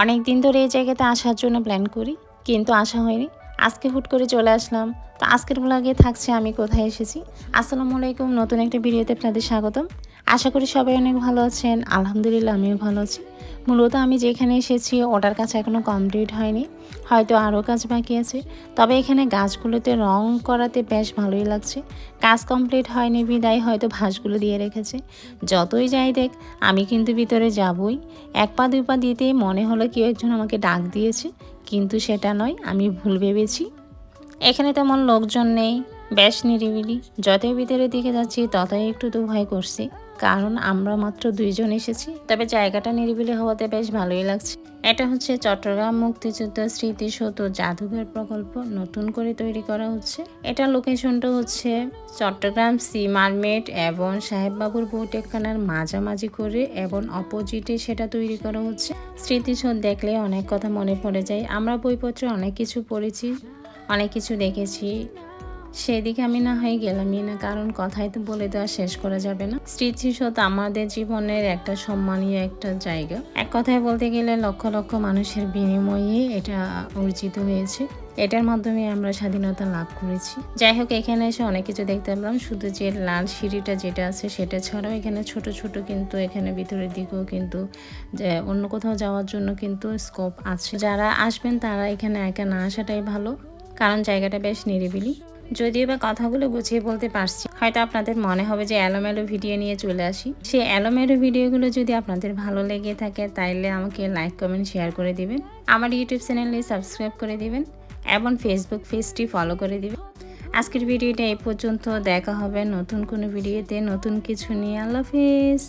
অনেক দিন ধরে এই জায়গাতে আসার জন্য প্ল্যান করি, কিন্তু আসা হয়নি। আজকে হুট করে চলে আসলাম। তো আজকের ব্লগে থাকছে আমি কোথায় এসেছি। আসসালামু আলাইকুম, নতুন একটা ভিডিওতে আপনাদের স্বাগতম। আশা করি সবাই অনেক ভালো আছেন। আলহামদুলিল্লাহ আমিও ভালো আছি। মূলত আমি যেখানে এসেছি ওটার কাজ এখনও কমপ্লিট হয়নি, হয়তো আরও কাজ বাকি আছে। তবে এখানে গাছগুলোতে রং করাতে বেশ ভালোই লাগছে। কাজ কমপ্লিট হয়নি বিদায় হয়তো ভাঁজগুলো দিয়ে রেখেছে। যতই যাই দেখ, আমি কিন্তু ভিতরে যাবই। এক পা দুই পা দিতেই মনে হলো কেউ একজন আমাকে ডাক দিয়েছে, কিন্তু সেটা নয়, আমি ভুল ভেবেছি। এখানে তেমন লোকজন নেই, বেশ নিরিবিলি। যতই ভিতরের দিকে যাচ্ছি ততই একটু তো ভয় করছি, কারণ আমরা মাত্র 2জন এসেছি। তবে জায়গাটা নিরিবিলি হওয়াতে বেশ ভালোই লাগছে। এটা হচ্ছে চট্টগ্রাম মুক্তিযুদ্ধ স্মৃতিসৌধ জাদুঘর প্রকল্প, নতুন করে তৈরি করা হচ্ছে। এটার লোকেশনটা হচ্ছে চট্টগ্রাম সি মার্কেট এবং সাহেববাবুর বৈঠকখানার মাঝামাঝি করে এবং অপোজিটে সেটা তৈরি করা হচ্ছে। স্মৃতিসৌধ দেখলে অনেক কথা মনে পড়ে যায়। আমরা বইপত্রে অনেক কিছু পড়েছি, অনেক কিছু দেখেছি, সেদিকে আমি না হয়ে গেলামই না, কারণ কথাই তো বলে দেওয়া শেষ করা যাবে না। স্মৃতিসৌধ আমাদের জীবনের একটা সম্মানীয় একটা জায়গা। এক কথায় বলতে গেলে লক্ষ লক্ষ মানুষের বিনিময়ে এটা অর্জিত হয়েছে। এটার মাধ্যমে আমরা স্বাধীনতা লাভ করেছি। যাই হোক, এখানে এসে অনেক কিছু দেখতে পেলাম। শুধু যে লাল সিঁড়িটা যেটা আছে সেটা ছাড়াও এখানে ছোট ছোট কিন্তু এখানে ভিতরের দিকেও কিন্তু যে অন্য কোথাও যাওয়ার জন্য কিন্তু স্কোপ আছে। যারা আসবেন তারা এখানে একা না আসাটাই ভালো, কারণ জায়গাটা বেশ নিরিবিলি। যদিও বা কথাগুলো গুছিয়ে বলতে পারছি, হয়তো আপনাদের মনে হবে যে এলোমেলো ভিডিও নিয়ে চলে আসি। সেই এলোমেলো ভিডিওগুলো যদি আপনাদের ভালো লেগে থাকে তাইলে আমাকে লাইক কমেন্ট শেয়ার করে দিবেন, আমার ইউটিউব চ্যানেলে সাবস্ক্রাইব করে দিবেন এবং ফেসবুক পেজটি ফলো করে দিবেন। আজকের ভিডিওটা এই পর্যন্ত। দেখা হবে নতুন কোনো ভিডিওতে নতুন কিছু নিয়ে। আল্লাহ হাফেজ।